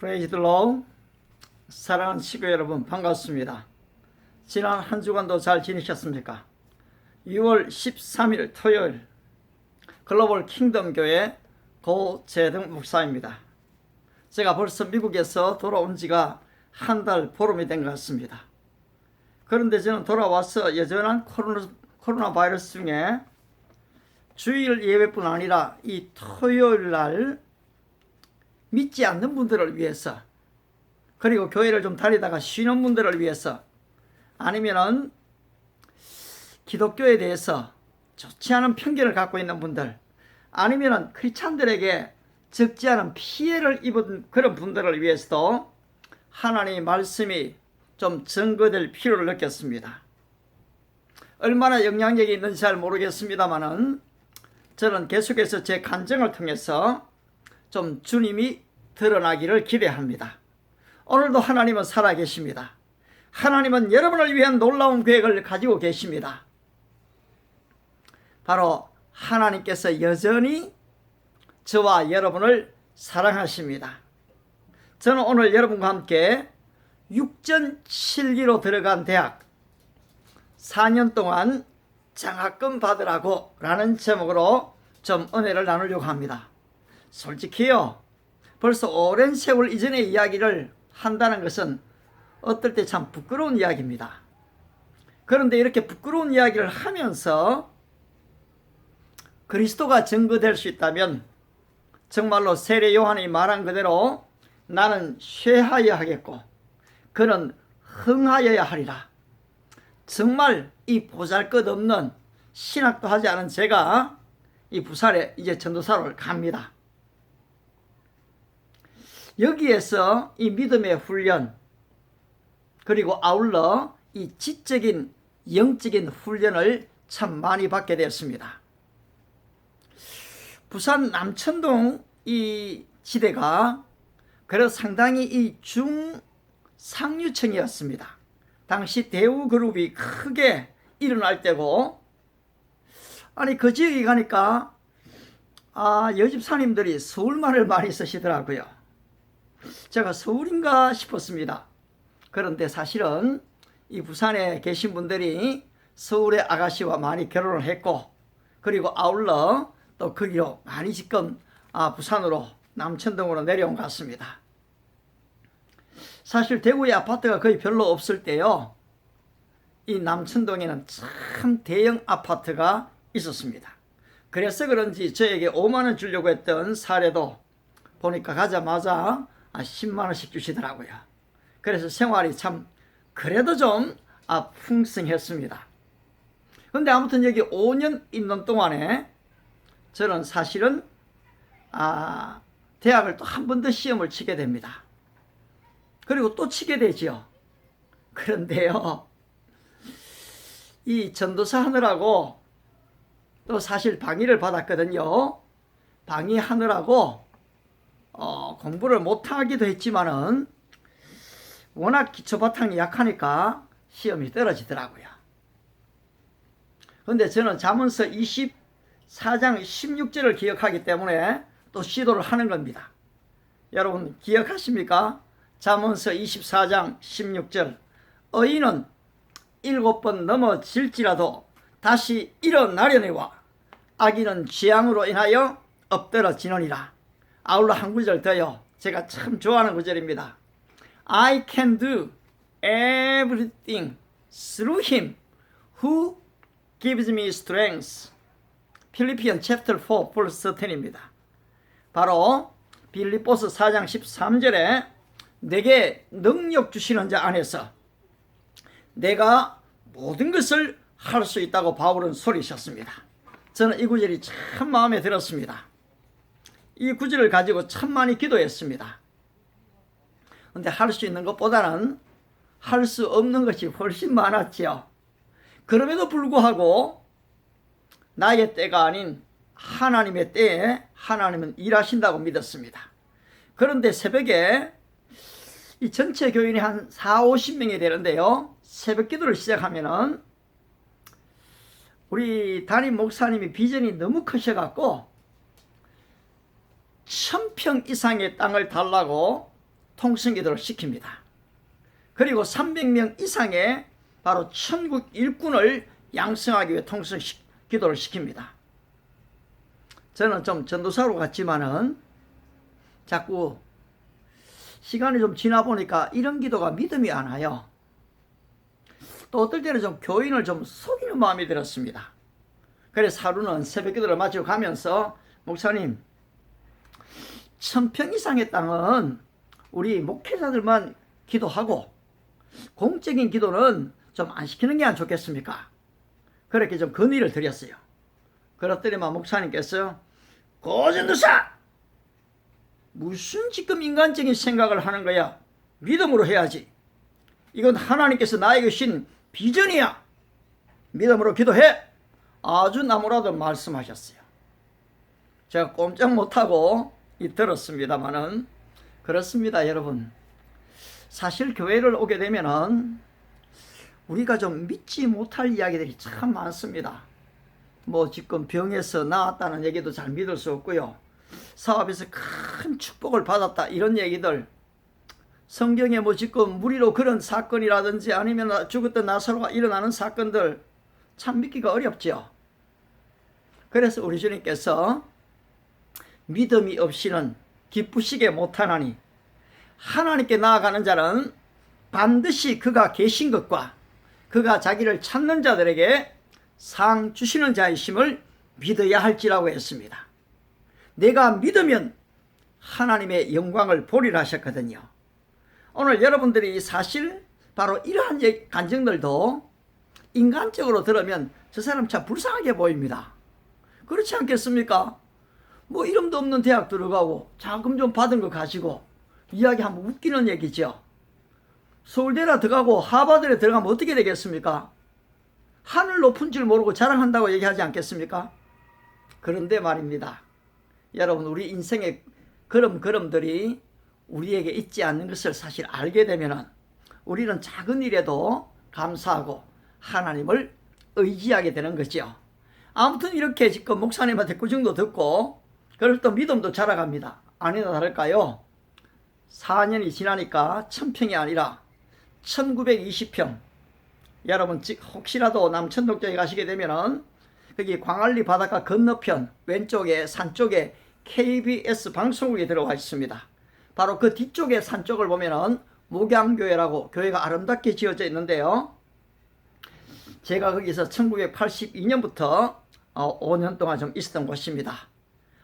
프레이즈 더 로우. 사랑하는 친구 여러분, 반갑습니다. 지난 한 주간도 잘 지내셨습니까? 6월 13일 토요일, 글로벌 킹덤 교회 고재등 목사입니다. 제가 벌써 미국에서 돌아온 지가 한 달 보름이 된 것 같습니다. 그런데 저는 돌아와서 여전한 코로나 바이러스 중에 주일 예배뿐 아니라 이 토요일 날 믿지 않는 분들을 위해서, 그리고 교회를 좀 다니다가 쉬는 분들을 위해서, 아니면은 기독교에 대해서 좋지 않은 편견을 갖고 있는 분들, 아니면은 크리스찬들에게 적지 않은 피해를 입은 그런 분들을 위해서도 하나님의 말씀이 좀 증거될 필요를 느꼈습니다. 얼마나 영향력이 있는지 잘 모르겠습니다만은 저는 계속해서 제 간증을 통해서 좀 주님이 드러나기를 기대합니다. 오늘도 하나님은 살아계십니다. 하나님은 여러분을 위한 놀라운 계획을 가지고 계십니다. 바로 하나님께서 여전히 저와 여러분을 사랑하십니다. 저는 오늘 여러분과 함께 육전 7기로 들어간 대학 4년 동안 장학금 받으라고 라는 제목으로 좀 은혜를 나누려고 합니다. 솔직히요, 벌써 오랜 세월 이전의 이야기를 한다는 것은 어떨 때 참 부끄러운 이야기입니다. 그런데 이렇게 부끄러운 이야기를 하면서 그리스도가 증거될 수 있다면 정말로 세례 요한이 말한 그대로 나는 쇠하여야 하겠고 그는 흥하여야 하리라. 정말 이 보잘것없는 신학도 하지 않은 제가 이 부산에 이제 전도사로 갑니다. 여기에서 이 믿음의 훈련, 그리고 아울러 이 지적인 영적인 훈련을 참 많이 받게 되었습니다. 부산 남천동 이 지대가 그래서 상당히 이 중상류층이었습니다. 당시 대우그룹이 크게 일어날 때고, 아니 그 지역에 가니까 여집사님들이 서울말을 많이 쓰시더라고요. 제가 서울인가 싶었습니다. 그런데 사실은 이 부산에 계신 분들이 서울의 아가씨와 많이 결혼을 했고, 그리고 아울러 또 거기로 많이 지금 부산으로 남천동으로 내려온 것 같습니다. 사실 대구에 아파트가 거의 별로 없을 때요, 이 남천동에는 참 대형 아파트가 있었습니다. 그래서 그런지 저에게 5만 원 주려고 했던 사례도 보니까 가자마자 10만 원씩 주시더라고요. 그래서 생활이 참 그래도 좀 풍성했습니다. 근데 아무튼 여기 5년 있는 동안에 저는 사실은 대학을 또 한 번 더 시험을 치게 됩니다. 그리고 또 치게 되죠. 그런데요, 이 전도사 하느라고 또 사실 방위를 받았거든요. 방위하느라고 공부를 못하기도 했지만은 워낙 기초바탕이 약하니까 시험이 떨어지더라고요. 그런데 저는 잠언서 24장 16절을 기억하기 때문에 또 시도를 하는 겁니다. 여러분 기억하십니까? 잠언서 24장 16절. 의인은 7번 넘어질지라도 다시 일어나려니와 악인은 재앙으로 인하여 엎드러지느니라. 아울러 한 구절 더요. 제가 참 좋아하는 구절입니다. I can do everything through him who gives me strength. 필리피언 챕터 4 verse 10입니다. 바로 빌립보서 4장 13절에 내게 능력 주시는 자 안에서 내가 모든 것을 할 수 있다고 바울은 소리셨습니다. 저는 이 구절이 참 마음에 들었습니다. 이 구절을 가지고 참 많이 기도했습니다. 근데 할 수 있는 것보다는 할 수 없는 것이 훨씬 많았지요. 그럼에도 불구하고 나의 때가 아닌 하나님의 때에 하나님은 일하신다고 믿었습니다. 그런데 새벽에 이 전체 교인이 한 40-50명이 되는데요, 새벽 기도를 시작하면은 우리 담임 목사님이 비전이 너무 크셔갖고 1000평 이상의 땅을 달라고 통성기도를 시킵니다. 그리고 300명 이상의 바로 천국 일꾼을 양성하기 위해 통성기도를 시킵니다. 저는 좀 전도사로 같지만은 자꾸 시간이 좀 지나 보니까 이런 기도가 믿음이 안 와요. 또 어떨 때는 좀 교인을 좀 속이는 마음이 들었습니다. 그래서 하루는 새벽 기도를 마치고 가면서 목사님, 1000평 이상의 땅은 우리 목회자들만 기도하고 공적인 기도는 좀 안 시키는 게 안 좋겠습니까? 그렇게 좀 건의를 드렸어요. 그랬더니만 목사님께서 고전도사! 무슨 지금 인간적인 생각을 하는 거야? 믿음으로 해야지. 이건 하나님께서 나에게 주신 비전이야. 믿음으로 기도해. 아주 나무라도 말씀하셨어요. 제가 꼼짝 못하고 들었습니다마는 그렇습니다, 여러분. 사실 교회를 오게 되면은 우리가 좀 믿지 못할 이야기들이 참 많습니다. 뭐 지금 병에서 나았다는 얘기도 잘 믿을 수 없고요. 사업에서 큰 축복을 받았다 이런 얘기들, 성경에 뭐 지금 무리로 그런 사건이라든지 아니면 죽었던 나사로가 일어나는 사건들 참 믿기가 어렵죠. 그래서 우리 주님께서 믿음이 없이는 기쁘시게 못하나니 하나님께 나아가는 자는 반드시 그가 계신 것과 그가 자기를 찾는 자들에게 상 주시는 자이심을 믿어야 할지라고 했습니다. 내가 믿으면 하나님의 영광을 보리라 하셨거든요. 오늘 여러분들이 사실 바로 이러한 간증들도 인간적으로 들으면 저 사람 참 불쌍하게 보입니다. 그렇지 않겠습니까? 뭐 이름도 없는 대학 들어가고 자금 좀 받은 거 가지고 이야기하면 웃기는 얘기죠. 서울대라 들어가고 하버드에 들어가면 어떻게 되겠습니까? 하늘 높은 줄 모르고 자랑한다고 얘기하지 않겠습니까? 그런데 말입니다. 여러분, 우리 인생의 걸음걸음들이 우리에게 있지 않는 것을 사실 알게 되면 우리는 작은 일에도 감사하고 하나님을 의지하게 되는 거죠. 아무튼 이렇게 지금 목사님한테 구정도 듣고 그래서 또 믿음도 자라갑니다. 아니나 다를까요? 4년이 지나니까 1000평이 아니라 1920평. 여러분 혹시라도 남천동 쪽에 가시게 되면은 거기 광안리 바닷가 건너편 왼쪽에 산 쪽에 KBS 방송국이 들어가 있습니다. 바로 그 뒤쪽에 산 쪽을 보면은 목양교회라고 교회가 아름답게 지어져 있는데요. 제가 거기서 1982년부터 5년 동안 좀 있었던 곳입니다.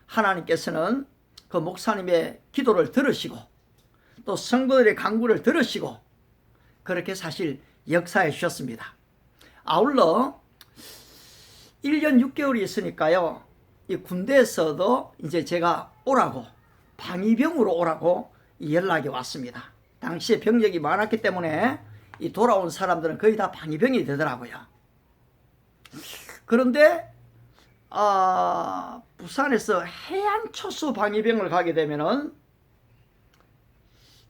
하나님께서는 그 목사님의 기도를 들으시고 또 성도들의 간구를 들으시고 그렇게 사실 역사해 주셨습니다. 아울러 1년 6개월이 있으니까요. 이 군대에서도 이제 제가 오라고 방위병으로 오라고 연락이 왔습니다. 당시에 병력이 많았기 때문에 이 돌아온 사람들은 거의 다 방위병이 되더라고요. 그런데 부산에서 해안초소 방위병을 가게 되면은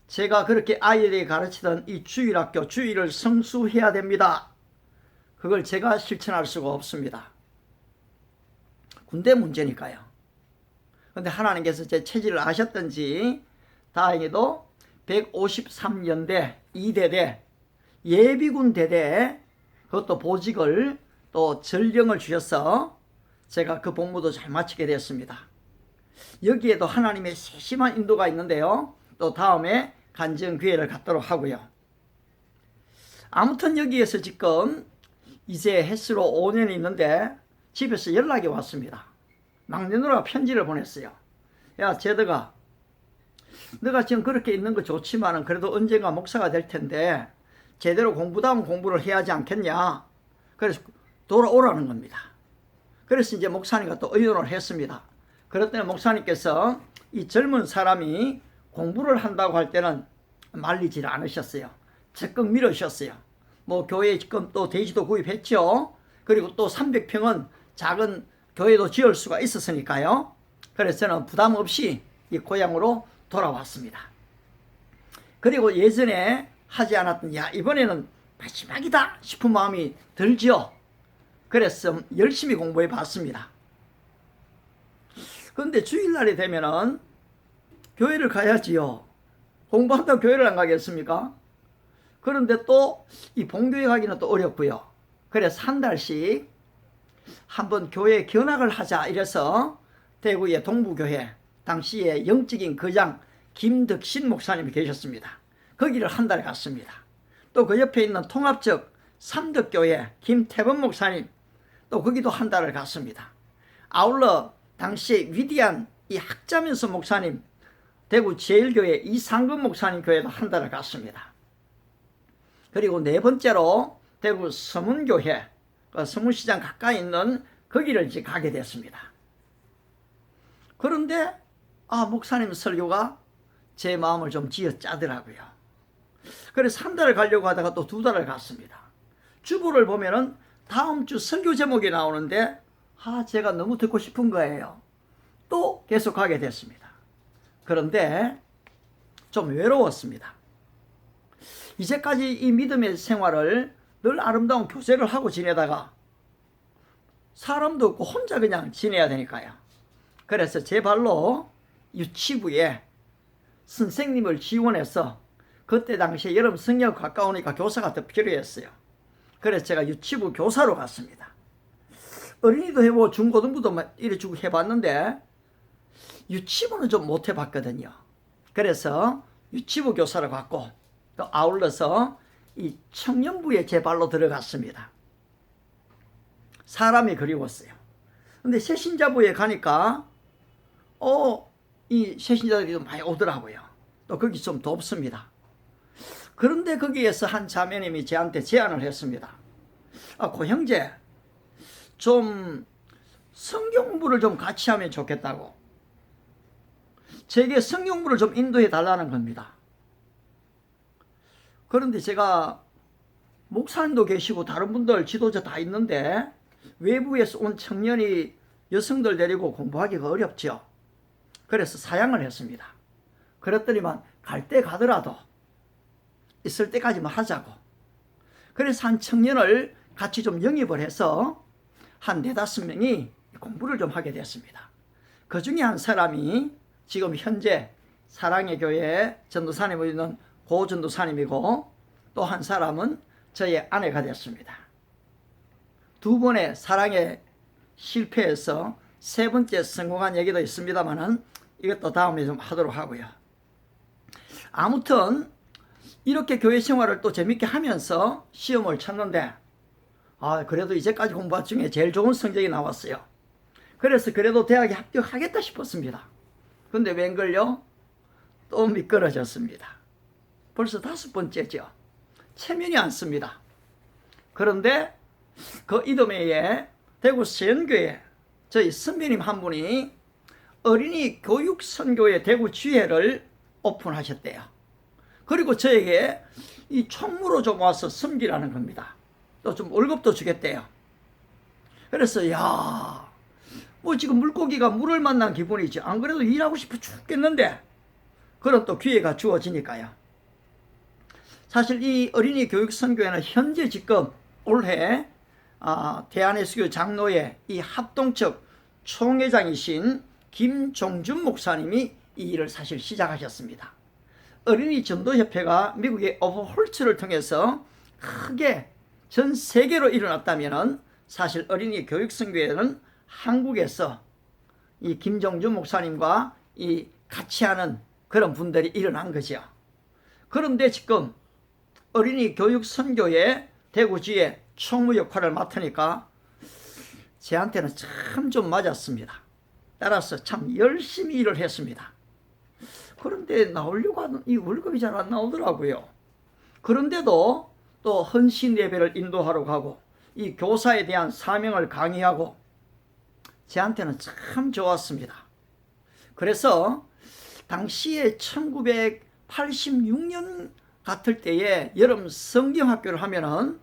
제가 그렇게 아이들에게 가르치던 이 주일학교 주일을 성수해야 됩니다. 그걸 제가 실천할 수가 없습니다. 군대 문제니까요. 그런데 하나님께서 제 체질을 아셨던지 다행히도 153년대 2대대 예비군 대대에 그것도 보직을 또 전령을 주셔서 제가 그 복무도 잘 마치게 되었습니다. 여기에도 하나님의 세심한 인도가 있는데요. 또 다음에 간증 기회를 갖도록 하고요. 아무튼 여기에서 지금 이제 햇수로 5년이 있는데 집에서 연락이 왔습니다. 막내 누나가 편지를 보냈어요. 야, 제드가 너가 지금 그렇게 있는 거 좋지만은 그래도 언젠가 목사가 될 텐데 제대로 공부다운 공부를 해야 하지 않겠냐. 그래서 돌아오라는 겁니다. 그래서 이제 목사님과 또 의논을 했습니다. 그랬더니 목사님께서 이 젊은 사람이 공부를 한다고 할 때는 말리질 않으셨어요. 적극 밀어주셨어요. 뭐 교회에 지금 또 대지도 구입했죠. 그리고 또 300평은 작은 교회도 지을 수가 있었으니까요. 그래서 저는 부담 없이 이 고향으로 돌아왔습니다. 그리고 예전에 하지 않았던 이번에는 마지막이다 싶은 마음이 들죠. 그래서 열심히 공부해 봤습니다. 그런데 주일날이 되면은 교회를 가야지요. 공부한다고 교회를 안 가겠습니까? 그런데 또 이 본교회 가기는 또 어렵고요. 그래서 한 달씩 한번 교회 견학을 하자 이래서 대구의 동부교회 당시에 영적인 거장 김덕신 목사님이 계셨습니다. 거기를 한 달 갔습니다. 또 그 옆에 있는 통합적 삼덕교회 김태범 목사님 또 거기도 한 달을 갔습니다. 아울러 당시에 위대한 이 학자면서 목사님 대구 제일교회 이상근 목사님 교회도 한 달을 갔습니다. 그리고 네 번째로 대구 서문교회 서문시장 가까이 있는 거기를 이제 가게 됐습니다. 그런데 목사님 설교가 제 마음을 좀 쥐어짜더라고요. 그래서 한 달을 가려고 하다가 또 두 달을 갔습니다. 주보를 보면은 다음 주 설교 제목이 나오는데 제가 너무 듣고 싶은 거예요. 또 계속 가게 됐습니다. 그런데 좀 외로웠습니다. 이제까지 이 믿음의 생활을 늘 아름다운 교제를 하고 지내다가 사람도 없고 혼자 그냥 지내야 되니까요. 그래서 제 발로 유치부에 선생님을 지원해서 그때 당시에 여름 성경 가까우니까 교사가 더 필요했어요. 그래서 제가 유치부 교사로 갔습니다. 어린이도 해보고 중고등부도 이래 주고 해봤는데 유치부는 좀 못 해봤거든요. 그래서 유치부 교사로 갔고 또 아울러서 이 청년부에 제 발로 들어갔습니다. 사람이 그리웠어요. 근데 새신자부에 가니까 이 새신자들이 좀 많이 오더라고요. 또 거기 좀 덥습니다. 그런데 거기에서 한 자매님이 저한테 제안을 했습니다. 고 형제 좀 성경 공부를 좀 같이 하면 좋겠다고 제게 성경 공부를 좀 인도해 달라는 겁니다. 그런데 제가 목사님도 계시고 다른 분들 지도자 다 있는데 외부에서 온 청년이 여성들 데리고 공부하기가 어렵죠. 그래서 사양을 했습니다. 그랬더니만 갈 때 가더라도 있을 때까지만 하자고. 그래서 한 청년을 같이 좀 영입을 해서 한 4-5명이 공부를 좀 하게 됐습니다. 그 중에 한 사람이 지금 현재 사랑의 교회 전도사님을 있는 고 전도사님이고 또 한 사람은 저의 아내가 됐습니다. 두 번의 사랑에 실패해서 세 번째 성공한 얘기도 있습니다만은 이것도 다음에 좀 하도록 하고요. 아무튼 이렇게 교회 생활을 또 재밌게 하면서 시험을 쳤는데 그래도 이제까지 공부한 중에 제일 좋은 성적이 나왔어요. 그래서 그래도 대학에 합격하겠다 싶었습니다. 근데 웬걸요? 또 미끄러졌습니다. 벌써 5번째죠. 체면이 안 씁니다. 그런데 그 이듬해에 대구 세연교회 저희 선배님 한 분이 어린이 교육 선교회 대구 지회를 오픈하셨대요. 그리고 저에게 이 총무로 좀 와서 섬기라는 겁니다. 또 좀 월급도 주겠대요. 그래서 지금 물고기가 물을 만난 기분이지. 안 그래도 일하고 싶어 죽겠는데 그런 또 기회가 주어지니까요. 사실 이 어린이 교육 선교회는 현재 지금 올해 대한예수교 장로회 이 합동측 총회장이신 김종준 목사님이 이 일을 사실 시작하셨습니다. 어린이 전도협회가 미국의 오버홀츠를 통해서 크게 전 세계로 일어났다면 사실 어린이 교육선교회는 한국에서 이 김종준 목사님과 이 같이 하는 그런 분들이 일어난 거죠. 그런데 지금 어린이 교육선교회 대구지회 총무 역할을 맡으니까 제한테는 참 좀 맞았습니다. 따라서 참 열심히 일을 했습니다. 그런데 나오려고 하는 이 월급이 잘 안 나오더라고요. 그런데도 또 헌신 예배를 인도하러 가고 이 교사에 대한 사명을 강의하고 제한테는 참 좋았습니다. 그래서 당시에 1986년 같을 때에 여름 성경학교를 하면은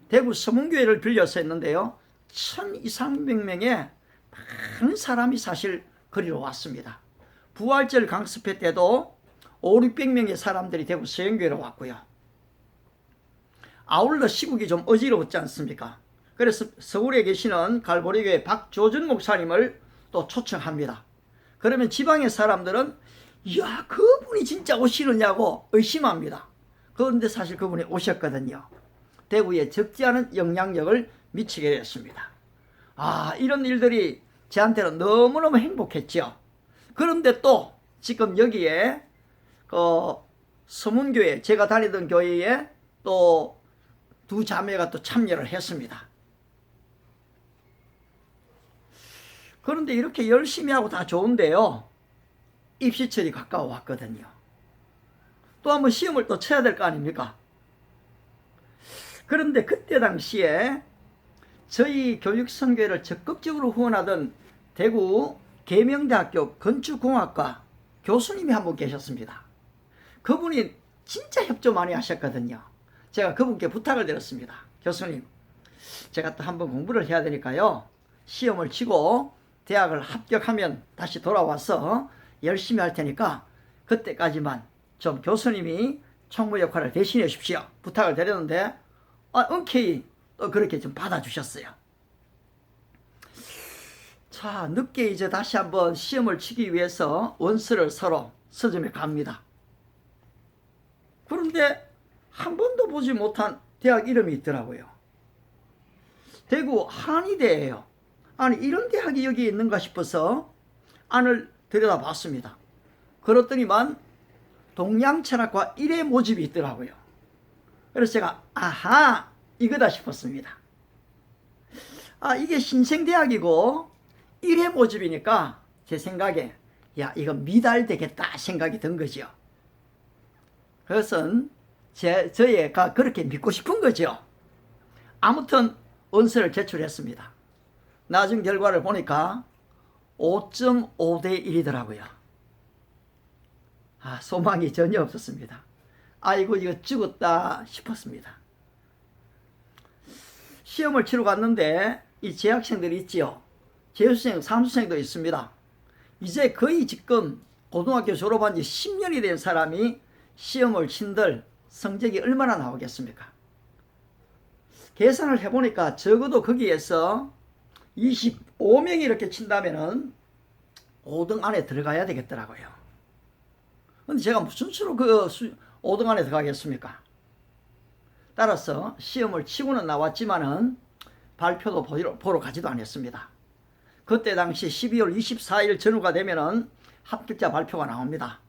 대구 서문교회를 빌려서 했는데요. 1200명의 많은 사람이 사실 그리로 왔습니다. 부활절 강습회 때도 500-600명의 사람들이 대구 서연교회로 왔고요. 아울러 시국이 좀 어지러웠지 않습니까? 그래서 서울에 계시는 갈보리교회 박조준 목사님을 또 초청합니다. 그러면 지방의 사람들은 야, 그분이 진짜 오시느냐고 의심합니다. 그런데 사실 그분이 오셨거든요. 대구에 적지 않은 영향력을 미치게 됐습니다. 아, 이런 일들이 저한테는 너무너무 행복했죠. 그런데 또 지금 여기에 서문교회, 제가 다니던 교회에 또 두 자매가 또 참여를 했습니다. 그런데 이렇게 열심히 하고 다 좋은데요, 입시철이 가까워 왔거든요. 또 한번 시험을 또 쳐야 될 거 아닙니까? 그런데 그때 당시에 저희 교육선교회를 적극적으로 후원하던 대구 계명대학교 건축공학과 교수님이 한 분 계셨습니다. 그분이 진짜 협조 많이 하셨거든요. 제가 그분께 부탁을 드렸습니다. 교수님, 제가 또 한번 공부를 해야 되니까요, 시험을 치고 대학을 합격하면 다시 돌아와서 열심히 할 테니까 그때까지만 좀 교수님이 총무 역할을 대신해 주십시오, 부탁을 드렸는데 흔쾌히 또 그렇게 좀 받아주셨어요. 자, 늦게 이제 다시 한번 시험을 치기 위해서 원서를 서로 서점에 갑니다. 그런데 한 번도 보지 못한 대학 이름이 있더라고요. 대구 한의대예요. 아니, 이런 대학이 여기 있는가 싶어서 안을 들여다봤습니다. 그렇더니만 동양철학과 1회 모집이 있더라고요. 그래서 제가 아하, 이거다 싶었습니다. 아, 이게 신생대학이고 1회 모집이니까 제 생각에 야, 이거 미달되겠다 생각이 든 거죠. 그것은 저희가 그렇게 믿고 싶은 거죠. 아무튼 원서를 제출했습니다. 나중 결과를 보니까 5.5대 1이더라고요. 아, 소망이 전혀 없었습니다. 아이고, 이거 죽었다 싶었습니다. 시험을 치러 갔는데 이 재학생들이 있지요. 재수생, 삼수생도 있습니다. 이제 거의 지금 고등학교 졸업한 지 10년이 된 사람이 시험을 친들 성적이 얼마나 나오겠습니까? 계산을 해보니까 적어도 거기에서 25명이 이렇게 친다면은 5등 안에 들어가야 되겠더라고요. 근데 제가 무슨 수로 그 5등 안에 들어가겠습니까? 따라서 시험을 치고는 나왔지만은 발표도 보러 가지도 않았습니다. 그때 당시 12월 24일 전후가 되면은 합격자 발표가 나옵니다.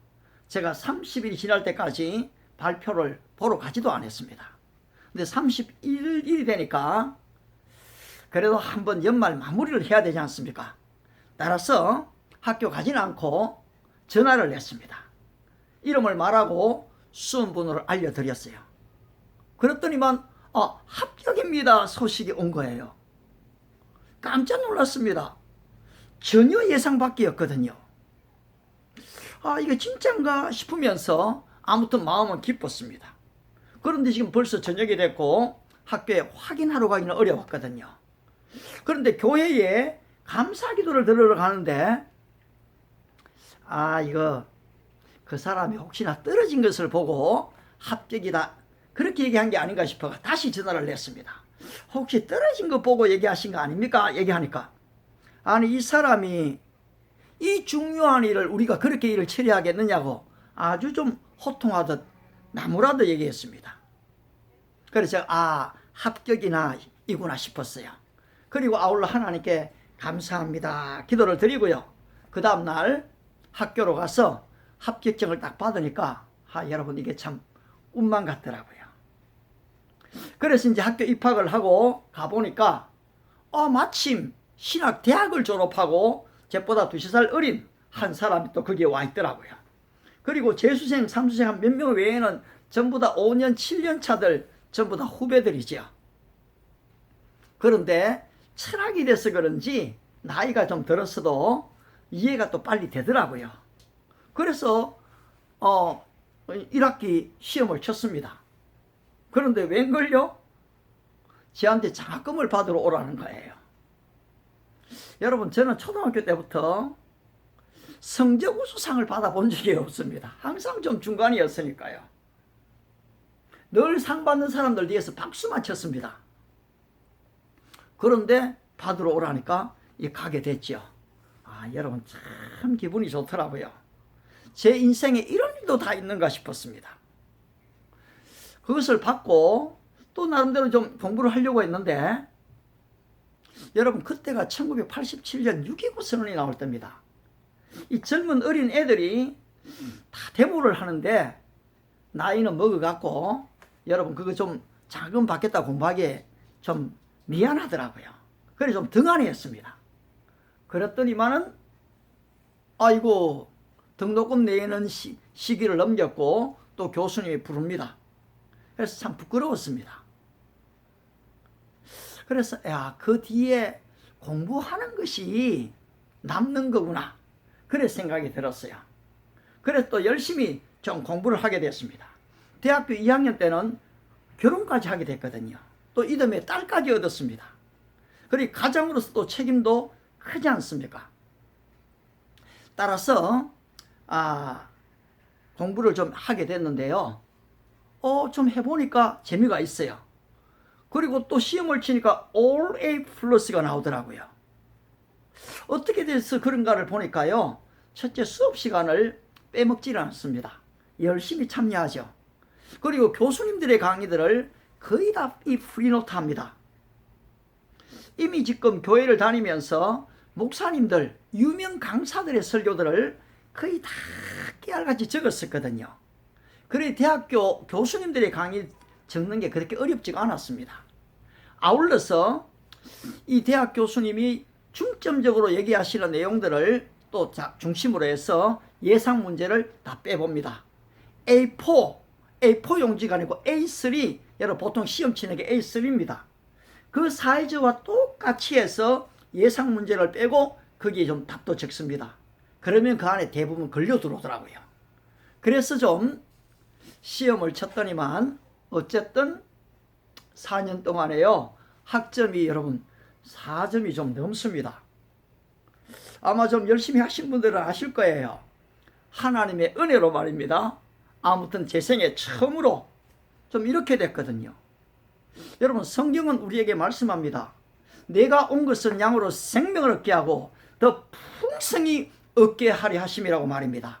제가 30일이 지날 때까지 발표를 보러 가지도 않았습니다. 근데 31일이 되니까 그래도 한번 연말 마무리를 해야 되지 않습니까? 따라서 학교 가지는 않고 전화를 냈습니다. 이름을 말하고 수험번호를 알려드렸어요. 그랬더니만 합격입니다 소식이 온 거예요. 깜짝 놀랐습니다. 전혀 예상 밖이었거든요. 아, 이게 진짠가 싶으면서 아무튼 마음은 기뻤습니다. 그런데 지금 벌써 저녁이 됐고 학교에 확인하러 가기는 어려웠거든요. 그런데 교회에 감사기도를 들으러 가는데 이거 그 사람이 혹시나 떨어진 것을 보고 합격이다 그렇게 얘기한 게 아닌가 싶어 다시 전화를 냈습니다. 혹시 떨어진 거 보고 얘기하신 거 아닙니까? 얘기하니까 아니, 이 사람이 이 중요한 일을 우리가 그렇게 일을 처리하겠느냐고 아주 좀 호통하듯 나무라듯 얘기했습니다. 그래서 제가 합격이나 이구나 싶었어요. 그리고 아울러 하나님께 감사합니다 기도를 드리고요. 그 다음날 학교로 가서 합격증을 딱 받으니까 여러분 이게 참 운만 같더라고요. 그래서 이제 학교 입학을 하고 가보니까 마침 신학 대학을 졸업하고 저보다 2살 어린 한 사람이 또 거기에 와 있더라고요. 그리고 재수생, 삼수생 한 몇 명 외에는 전부 다 5년, 7년 차들 전부 다 후배들이죠. 그런데 철학이 돼서 그런지 나이가 좀 들었어도 이해가 또 빨리 되더라고요. 그래서 1학기 시험을 쳤습니다. 그런데 웬걸요? 저한테 장학금을 받으러 오라는 거예요. 여러분, 저는 초등학교 때부터 성적 우수상을 받아본 적이 없습니다. 항상 좀 중간이었으니까요. 늘 상 받는 사람들 뒤에서 박수만 쳤습니다. 그런데 받으러 오라니까 가게 됐죠. 여러분 참 기분이 좋더라고요. 제 인생에 이런 일도 다 있는가 싶었습니다. 그것을 받고 또 나름대로 좀 공부를 하려고 했는데, 여러분 그때가 1987년 6.29 선언이 나올 때입니다. 이 젊은 어린 애들이 다 데모를 하는데 나이는 먹어갖고 여러분 그거 좀 자금 받겠다 공부하기에 좀 미안하더라고요. 그래서 좀 등한히 그랬더니만은 아이고 등록금 내는 시기를 넘겼고 또 교수님이 부릅니다. 그래서 참 부끄러웠습니다. 그래서 야, 그 뒤에 공부하는 것이 남는 거구나, 그래 생각이 들었어요. 그래서 또 열심히 좀 공부를 하게 됐습니다. 대학교 2학년 때는 결혼까지 하게 됐거든요. 또 이듬해 딸까지 얻었습니다. 그리고 가장으로서 또 책임도 크지 않습니까? 따라서 공부를 좀 하게 됐는데요. 좀 해보니까 재미가 있어요. 그리고 또 시험을 치니까 All A 플러스가 나오더라고요. 어떻게 돼서 그런가를 보니까요. 첫째, 수업 시간을 빼먹지를 않습니다. 열심히 참여하죠. 그리고 교수님들의 강의들을 거의 다 이 프리노트 합니다. 이미 지금 교회를 다니면서 목사님들, 유명 강사들의 설교들을 거의 다 깨알같이 적었었거든요. 그래 대학교 교수님들의 강의 적는 게 그렇게 어렵지가 않았습니다. 아울러서 이 대학 교수님이 중점적으로 얘기하시는 내용들을 또 중심으로 해서 예상 문제를 다 빼봅니다. A4 용지가 아니고 A3, 여러분 보통 시험 치는 게 A3입니다. 그 사이즈와 똑같이 해서 예상 문제를 빼고 거기에 좀 답도 적습니다. 그러면 그 안에 대부분 걸려 들어오더라고요. 그래서 좀 시험을 쳤더니만 어쨌든 4년 동안에요, 학점이 여러분 4점이 좀 넘습니다. 아마 좀 열심히 하신 분들은 아실 거예요. 하나님의 은혜로 말입니다. 아무튼 제 생애 처음으로 좀 이렇게 됐거든요. 여러분 성경은 우리에게 말씀합니다. 내가 온 것은 양으로 생명을 얻게 하고 더 풍성히 얻게 하려 하심이라고 말입니다.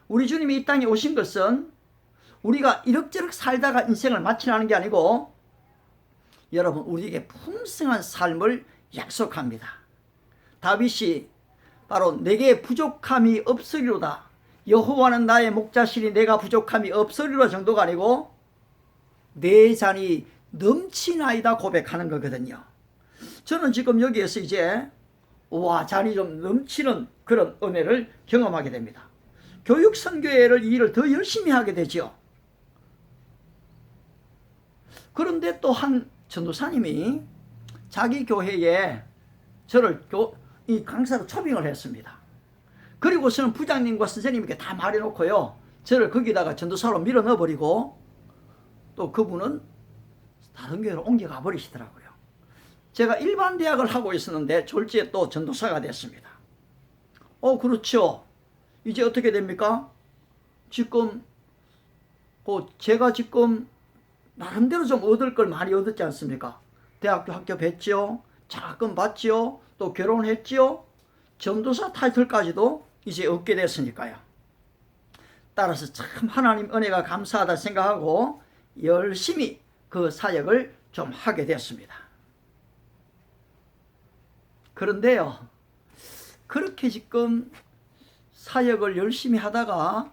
우리 주님이 이 땅에 오신 것은 우리가 이럭저럭 살다가 인생을 마치라는 게 아니고 여러분 우리에게 풍성한 삶을 약속합니다. 다윗이 바로 내게 부족함이 없으리로다, 여호와는 나의 목자시니 내가 부족함이 없으리로다 정도가 아니고 내 잔이 넘치나이다 고백하는 거거든요. 저는 지금 여기에서 이제 잔이 좀 넘치는 그런 은혜를 경험하게 됩니다. 교육선교회를 이 일을 더 열심히 하게 되죠. 그런데 또 한 전도사님이 자기 교회에 저를 이 강사로 초빙을 했습니다. 그리고서는 부장님과 선생님께 다 말해놓고요, 저를 거기다가 전도사로 밀어 넣어버리고 또 그분은 다른 교회로 옮겨가 버리시더라고요. 제가 일반 대학을 하고 있었는데 졸지에 또 전도사가 됐습니다. 그렇죠. 이제 어떻게 됩니까? 지금 제가 지금 나름대로 좀 얻을 걸 많이 얻었지 않습니까? 대학교 합격했죠. 장학금 받죠. 또 결혼했죠. 전도사 타이틀까지도 이제 얻게 됐으니까요. 따라서 참 하나님 은혜가 감사하다 생각하고 열심히 그 사역을 좀 하게 됐습니다. 그런데요, 그렇게 지금 사역을 열심히 하다가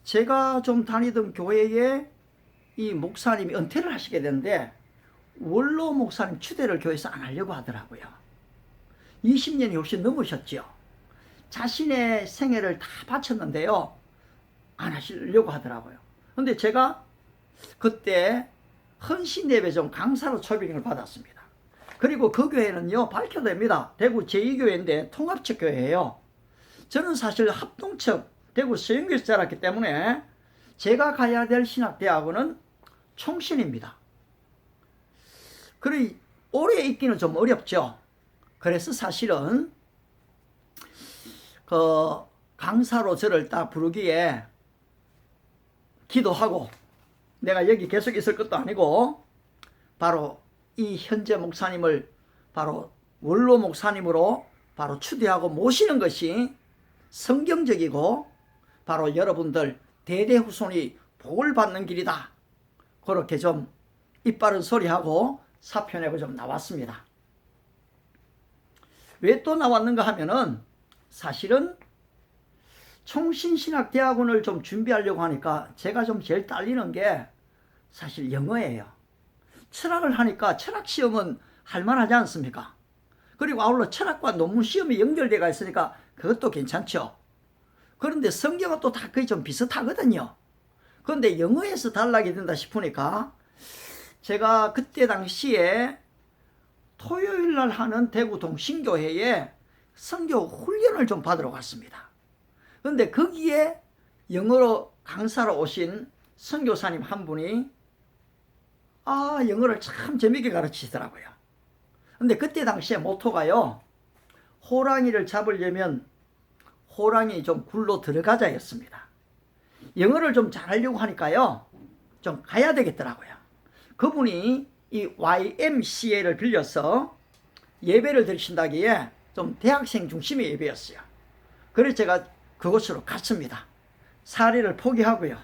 제가 좀 다니던 교회에 이 목사님이 은퇴를 하시게 되는데 원로 목사님 추대를 교회에서 안 하려고 하더라고요. 20년이 훨씬 넘으셨죠. 자신의 생애를 다 바쳤는데요, 안 하시려고 하더라고요. 근데 제가 그때 헌신예배종 강사로 초빙을 받았습니다. 그리고 그 교회는요, 밝혀도 됩니다. 대구 제2교회인데 통합측 교회예요. 저는 사실 합동측 대구 서영교에서 자랐기 때문에 제가 가야 될 신학대학원은 총신입니다. 그래 오래 있기는 좀 어렵죠. 그래서 사실은 그 강사로 저를 딱 부르기에 기도하고 내가 여기 계속 있을 것도 아니고 바로 이 현재 목사님을 바로 원로 목사님으로 바로 추대하고 모시는 것이 성경적이고 바로 여러분들 대대후손이 복을 받는 길이다. 그렇게 좀 이빠른 소리하고 사표내고 좀 나왔습니다. 왜 또 나왔는가 하면은 사실은 총신신학대학원을 좀 준비하려고 하니까 제가 좀 제일 딸리는 게 사실 영어예요. 철학을 하니까 철학 시험은 할만하지 않습니까? 그리고 아울러 철학과 논문 시험이 연결되어 있으니까 그것도 괜찮죠. 그런데 성경은 또 다 거의 좀 비슷하거든요. 그런데 영어에서 달라게 된다 싶으니까 제가 그때 당시에 토요일 날 하는 대구 동신교회에 선교 훈련을 좀 받으러 갔습니다. 그런데 거기에 영어로 강사로 오신 선교사님 한 분이 영어를 참 재미있게 가르치더라고요. 근데 그때 당시에 모토가요, 호랑이를 잡으려면 호랑이 좀 굴로 들어가자였습니다. 영어를 좀 잘하려고 하니까요, 좀 가야 되겠더라고요. 그분이 이 YMCA를 빌려서 예배를 드리신다기에 좀 대학생 중심의 예배였어요. 그래서 제가 그곳으로 갔습니다. 사례를 포기하고요.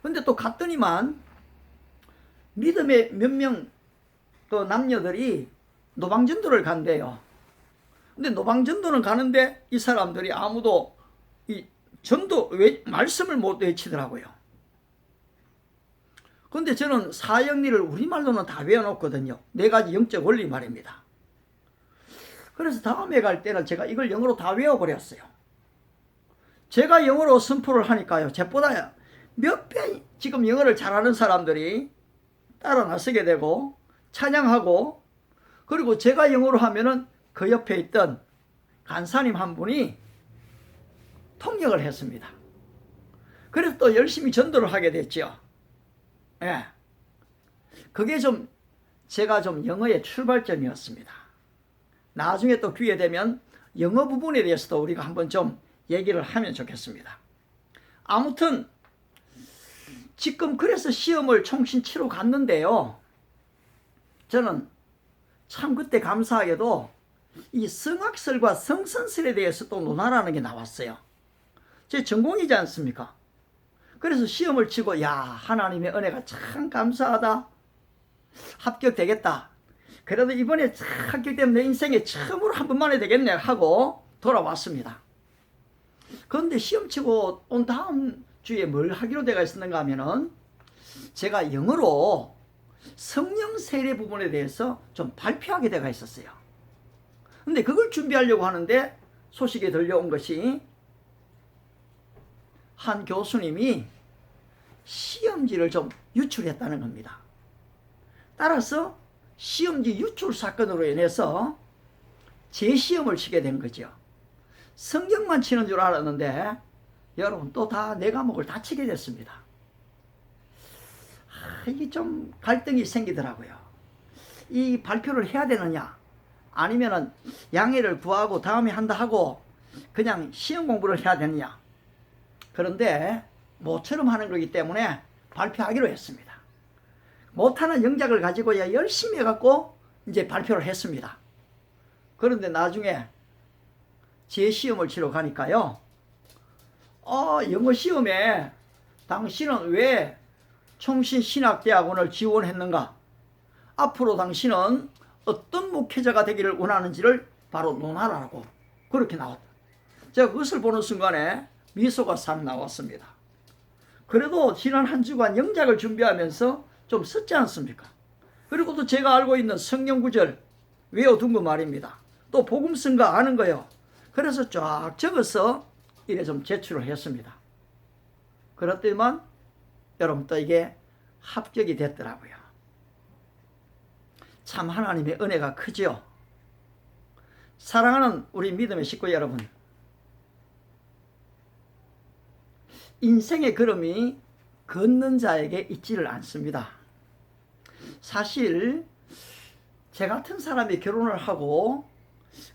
근데 또 갔더니만 믿음의 몇 명 또 남녀들이 노방전도를 간대요. 근데 노방전도는 가는데 이 사람들이 아무도 이 전도 말씀을 못 외치더라고요. 그런데 저는 사형리를 우리말로는 다 외워놓거든요. 4가지 영적 원리 말입니다. 그래서 다음에 갈 때는 제가 이걸 영어로 다 외워버렸어요. 제가 영어로 선포를 하니까요, 저보다 몇 배 지금 영어를 잘하는 사람들이 따라 나서게 되고 찬양하고, 그리고 제가 영어로 하면은 그 옆에 있던 간사님 한 분이 통역을 했습니다. 그래서 또 열심히 전도를 하게 됐죠. 예. 그게 좀 제가 좀 영어의 출발점이었습니다. 나중에 또 기회 되면 영어 부분에 대해서도 우리가 한번 좀 얘기를 하면 좋겠습니다. 아무튼 지금 그래서 시험을 총신 치러 갔는데요, 저는 참 그때 감사하게도 이 성악설과 성선설에 대해서 또 논하라는 게 나왔어요. 제 전공이지 않습니까? 그래서 시험을 치고 하나님의 은혜가 참 감사하다, 합격되겠다, 그래도 이번에 합격되면 내 인생에 처음으로 한 번만에 되겠네 하고 돌아왔습니다. 그런데 시험 치고 온 다음 주에 뭘 하기로 되어 있었는가 하면은 제가 영어로 성령 세례 부분에 대해서 좀 발표하게 되어 있었어요. 근데 그걸 준비하려고 하는데 소식이 들려온 것이 한 교수님이 시험지를 좀 유출했다는 겁니다. 따라서 시험지 유출 사건으로 인해서 재시험을 치게 된 거죠. 성경만 치는 줄 알았는데 여러분 또 다 네 과목을 다 치게 됐습니다. 이게 좀 갈등이 생기더라고요. 이 발표를 해야 되느냐, 아니면은 양해를 구하고 다음에 한다 하고 그냥 시험 공부를 해야 되느냐. 그런데 모처럼 하는 거기 때문에 발표하기로 했습니다. 못하는 영작을 가지고 열심히 해갖고 이제 발표를 했습니다. 그런데 나중에 재시험을 치러 가니까요, 영어 시험에 당신은 왜 총신신학대학원을 지원했는가, 앞으로 당신은 어떤 목회자가 되기를 원하는지를 바로 논하라고 그렇게 나왔다. 제가 그것을 보는 순간에 미소가 싹 나왔습니다. 그래도 지난 한 주간 영작을 준비하면서 좀 썼지 않습니까? 그리고 또 제가 알고 있는 성경 구절 외워둔 거 말입니다. 또 복음 쓴 거 아는 거요. 그래서 쫙 적어서 이래 좀 제출을 했습니다. 그렇더니만 여러분 또 이게 합격이 됐더라고요. 참 하나님의 은혜가 크지요. 사랑하는 우리 믿음의 식구 여러분, 인생의 걸음이 걷는 자에게 있지를 않습니다. 사실 제 같은 사람이 결혼을 하고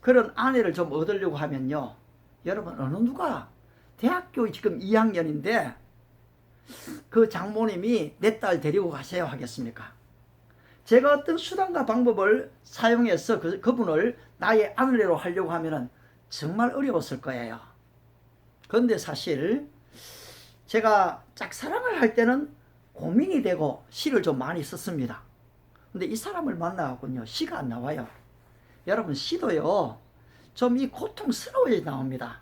그런 아내를 좀 얻으려고 하면요, 여러분 어느 누가 대학교 지금 2학년인데 그 장모님이 내 딸 데리고 가세요 하겠습니까? 제가 어떤 수단과 방법을 사용해서 그분을 나의 아내로 하려고 하면은 정말 어려웠을 거예요. 그런데 사실 제가 짝사랑을 할 때는 고민이 되고 시를 좀 많이 썼습니다. 근데 이 사람을 만나갖군요, 시가 안 나와요. 여러분, 시도요 좀 이 고통스러워야 나옵니다.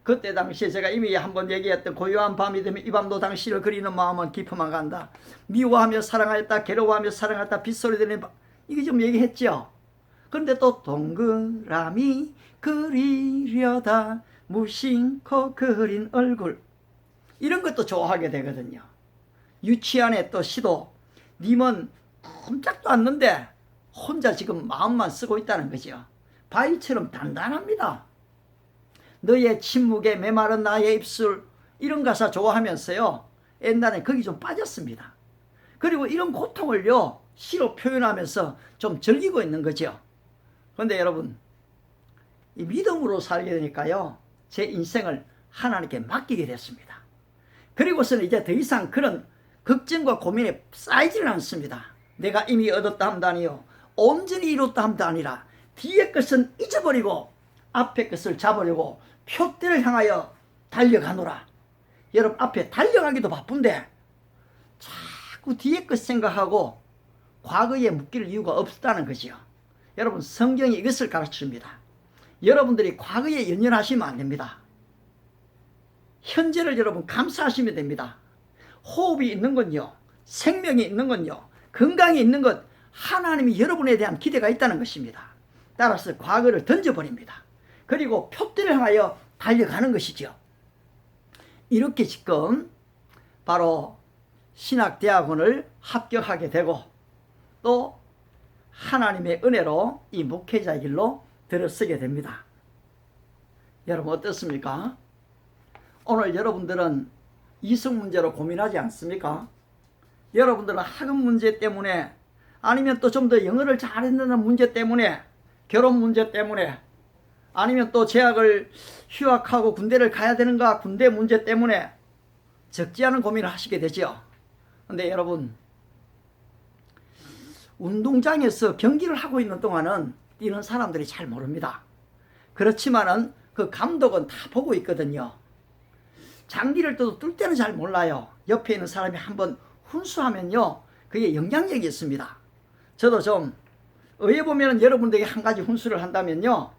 그때 당시에 제가 이미 한번 얘기했던 고요한 밤이 되면 이 밤도 당신을 그리는 마음은 깊어만 간다. 미워하며 사랑하였다, 괴로워하며 사랑하였다, 빗소리 들리는 밤, 이게 좀 얘기했죠. 그런데 또 동그라미 그리려다 무심코 그린 얼굴, 이런 것도 좋아하게 되거든요. 유치한의 또 시도, 님은 꼼짝도 않는데 혼자 지금 마음만 쓰고 있다는 거죠. 바위처럼 단단합니다. 너의 침묵에 메마른 나의 입술, 이런 가사 좋아하면서요, 옛날에 거기 좀 빠졌습니다. 그리고 이런 고통을요 시로 표현하면서 좀 즐기고 있는 거죠. 그런데 여러분, 이 믿음으로 살게 되니까요 제 인생을 하나님께 맡기게 됐습니다. 그리고서는 이제 더 이상 그런 걱정과 고민에 쌓이지는 않습니다. 내가 이미 얻었다 함도 아니요 온전히 이뤘다 함도 아니라 뒤의 것은 잊어버리고 앞의 것을 잡으려고 표대를 향하여 달려가노라. 여러분, 앞에 달려가기도 바쁜데 자꾸 뒤의 것 생각하고 과거에 묶일 이유가 없다는 거죠. 여러분, 성경이 이것을 가르쳐줍니다. 여러분들이 과거에 연연하시면 안 됩니다. 현재를 여러분 감사하시면 됩니다. 호흡이 있는 건요, 생명이 있는 건요, 건강이 있는 것, 하나님이 여러분에 대한 기대가 있다는 것입니다. 따라서 과거를 던져버립니다. 그리고 표대를 향하여 달려가는 것이죠. 이렇게 지금 바로 신학대학원을 합격하게 되고 또 하나님의 은혜로 이 목회자의 길로 들어서게 됩니다. 여러분, 어떻습니까? 오늘 여러분들은 이성 문제로 고민하지 않습니까? 여러분들은 학업 문제 때문에, 아니면 또 좀 더 영어를 잘했는 문제 때문에, 결혼 문제 때문에, 아니면 또 재학을 휴학하고 군대를 가야 되는가, 군대 문제 때문에 적지 않은 고민을 하시게 되죠. 근데 여러분, 운동장에서 경기를 하고 있는 동안은 뛰는 사람들이 잘 모릅니다. 그렇지만은 그 감독은 다 보고 있거든요. 장기를 뛸 때는 잘 몰라요. 옆에 있는 사람이 한번 훈수하면요 그게 영향력이 있습니다. 저도 좀 의회 보면 여러분들에게 한 가지 훈수를 한다면요,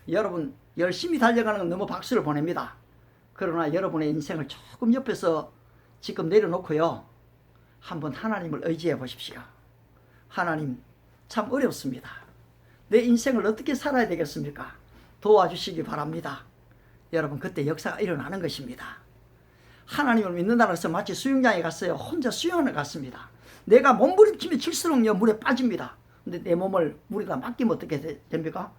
여러분 열심히 달려가는 건 너무 박수를 보냅니다. 그러나 여러분의 인생을 조금 옆에서 지금 내려놓고요, 한번 하나님을 의지해 보십시오. 하나님, 참 어렵습니다. 내 인생을 어떻게 살아야 되겠습니까? 도와주시기 바랍니다. 여러분, 그때 역사가 일어나는 것입니다. 하나님을 믿는다고 해서 마치 수영장에 갔어요. 혼자 수영을 갔습니다. 내가 몸부림치며 칠수록요 물에 빠집니다. 근데 내 몸을 물에다 맡기면 어떻게 됩니까?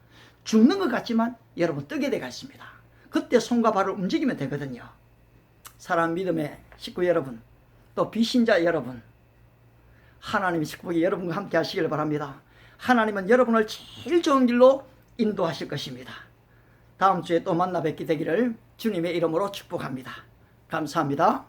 죽는 것 같지만 여러분 뜨게 되어 있습니다. 그때 손과 발을 움직이면 되거든요. 사랑 믿음의 식구 여러분, 또 비신자 여러분, 하나님의 축복이 여러분과 함께 하시길 바랍니다. 하나님은 여러분을 제일 좋은 길로 인도하실 것입니다. 다음 주에 또 만나 뵙게 되기를 주님의 이름으로 축복합니다. 감사합니다.